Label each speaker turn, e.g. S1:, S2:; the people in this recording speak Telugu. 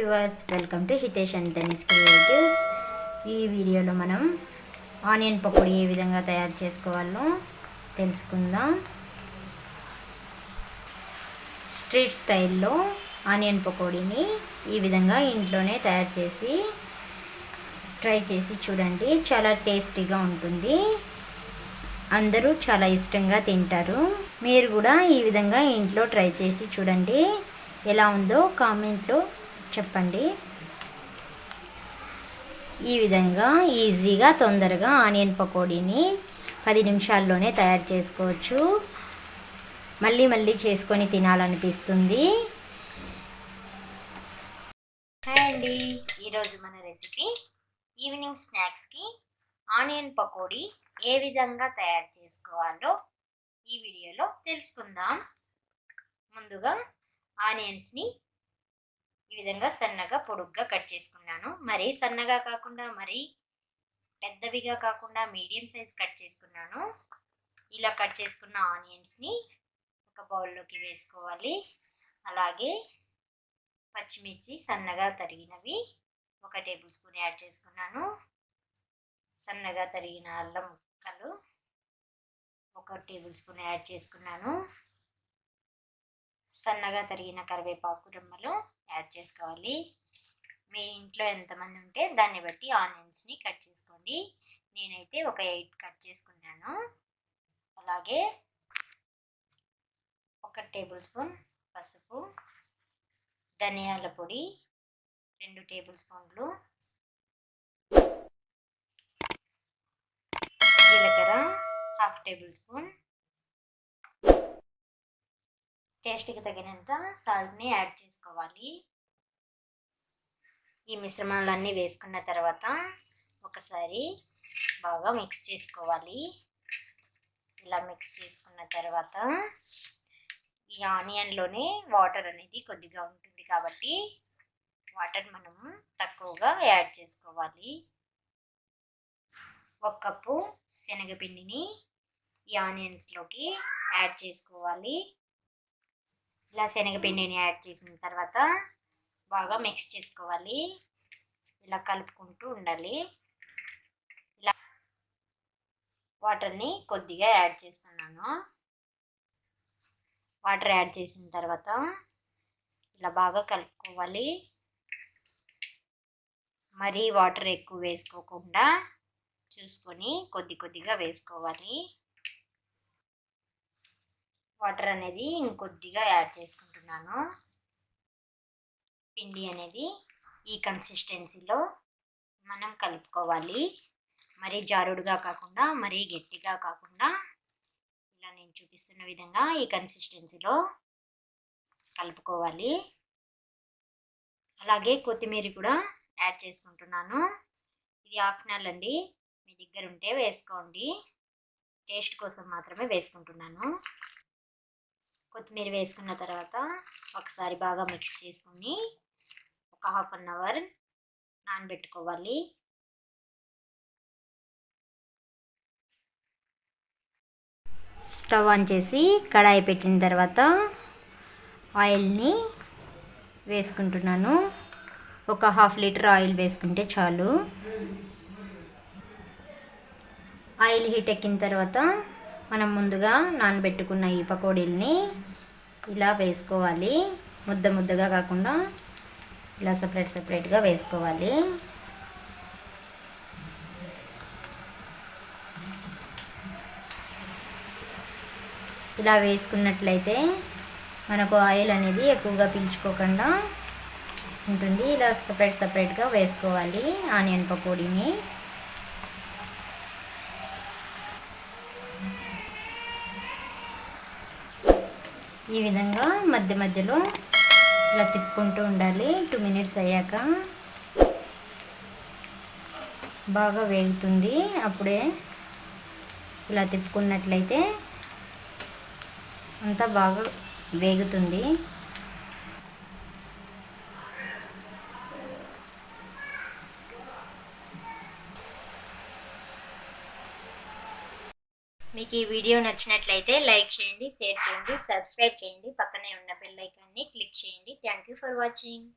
S1: Viewers, welcome to Hitesh and Danish creatives. ఈ వీడియోలో మనం ఆనియన్ పకోడీ ఏ విధంగా తయారు చేసుకోవాలో తెలుసుకుందాం. స్ట్రీట్ స్టైల్లో ఆనియన్ పకోడీని ఈ విధంగా ఇంట్లోనే తయారు చేసి ట్రై చేసి చూడండి. చాలా టేస్టీగా ఉంటుంది. అందరూ చాలా ఇష్టంగా తింటారు. మీరు కూడా ఈ విధంగా ఇంట్లో ట్రై చేసి చూడండి. ఎలా ఉందో కామెంట్లో చెప్పండి. ఈ విధంగా ఈజీగా తొందరగా ఆనియన్ పకోడీని 10 నిమిషాల్లోనే తయారు చేసుకోవచ్చు. మళ్ళీ మళ్ళీ చేసుకొని తినాలనిపిస్తుంది. హాయ్ అండి, ఈరోజు మన రెసిపీ ఈవినింగ్ స్నాక్స్కి ఆనియన్ పకోడీ ఏ విధంగా తయారు చేసుకోవాలో ఈ వీడియోలో తెలుసుకుందాం. ముందుగా ఆనియన్స్ని ఈ విధంగా సన్నగా పొడుగ్గా కట్ చేసుకున్నాను. మరీ సన్నగా కాకుండా మరీ పెద్దవిగా కాకుండా మీడియం సైజ్ కట్ చేసుకున్నాను. ఇలా కట్ చేసుకున్న ఆనియన్స్ని ఒక బౌల్లోకి వేసుకోవాలి. అలాగే పచ్చిమిర్చి సన్నగా తరిగినవి 1 టేబుల్ స్పూన్ యాడ్ చేసుకున్నాను. సన్నగా తరిగిన అల్లం ముక్కలు 1 టేబుల్ స్పూన్ యాడ్ చేసుకున్నాను. సన్నగా తరిగిన కరివేపాకు రెమ్మలు యాడ్ చేసుకోవాలి. మీ ఇంట్లో ఎంతమంది ఉంటే దాన్ని బట్టి ఆనియన్స్ని కట్ చేసుకోండి. నేనైతే ఒక 8 కట్ చేసుకున్నాను. అలాగే 1 టేబుల్ స్పూన్ పసుపు, ధనియాల పొడి 2 టేబుల్ స్పూన్లు, జీలకర్ర 1/2 టేబుల్ స్పూన్, టేస్ట్కి తగినంత సాల్ట్ని యాడ్ చేసుకోవాలి. ఈ మిశ్రమాలన్నీ వేసుకున్న తర్వాత ఒకసారి బాగా మిక్స్ చేసుకోవాలి. ఇలా మిక్స్ చేసుకున్న తర్వాత ఈ ఆనియన్లోనే వాటర్ అనేది కొద్దిగా ఉంటుంది కాబట్టి వాటర్ మనము తక్కువగా యాడ్ చేసుకోవాలి. 1 కప్పు శనగపిండిని ఈ ఆనియన్స్లోకి యాడ్ చేసుకోవాలి. ఇలా శనగపిండిని యాడ్ చేసిన తర్వాత బాగా మిక్స్ చేసుకోవాలి. ఇలా కలుపుకుంటూ ఉండాలి. ఇలా వాటర్ని కొద్దిగా యాడ్ చేస్తున్నాను. వాటర్ యాడ్ చేసిన తర్వాత ఇలా బాగా కలుపుకోవాలి. మరీ వాటర్ ఎక్కువ వేసుకోకుండా చూసుకొని కొద్దిగా వేసుకోవాలి. వాటర్ అనేది ఇంకొద్దిగా యాడ్ చేసుకుంటున్నాను. పిండి అనేది ఈ కన్సిస్టెన్సీలో మనం కలుపుకోవాలి. మరీ జారుడుగా కాకుండా మరీ గట్టిగా కాకుండా ఇలా నేను చూపిస్తున్న విధంగా ఈ కన్సిస్టెన్సీలో కలుపుకోవాలి. అలాగే కొత్తిమీర కూడా యాడ్ చేసుకుంటున్నాను. ఇది ఆప్షనల్ అండి, మీ దగ్గర ఉంటే వేసుకోండి. టేస్ట్ కోసం మాత్రమే వేసుకుంటున్నాను. కొత్తిమీర వేసుకున్న తర్వాత ఒకసారి బాగా మిక్స్ చేసుకొని ఒక 1/2 అవర్ నానబెట్టుకోవాలి. స్టవ్ ఆన్ చేసి కడాయి పెట్టిన తర్వాత ఆయిల్ని వేసుకుంటున్నాను. ఒక 1/2 లీటర్ ఆయిల్ వేసుకుంటే చాలు. ఆయిల్ హీట్ ఎక్కిన తర్వాత మనం ముందుగా నానబెట్టుకున్న ఈ పకోడీల్ని ఇలా వేసుకోవాలి. ముద్దగా కాకుండా ఇలా సపరేట్గా వేసుకోవాలి. ఇలా వేసుకున్నట్లయితే మనకు ఆయిల్ అనేది ఎక్కువగా పీల్చుకోకుండా ఉంటుంది. ఇలా సపరేట్గా వేసుకోవాలి ఆనియన్ పకోడీని. ఈ విధంగా మధ్యలో ఇలా తిప్పుకుంటూ ఉండాలి. 2 మినిట్స్ అయ్యాక బాగా వేగుతుంది. అప్పుడే ఇలా తిప్పుకున్నట్లయితే అంతా బాగా వేగుతుంది. మీకు ఈ వీడియో నచ్చినట్లయితే లైక్ చేయండి, షేర్ చేయండి, సబ్స్క్రైబ్ చేయండి. పక్కనే ఉన్న బెల్ ఐకాన్ని క్లిక్ చేయండి. Thank you for watching.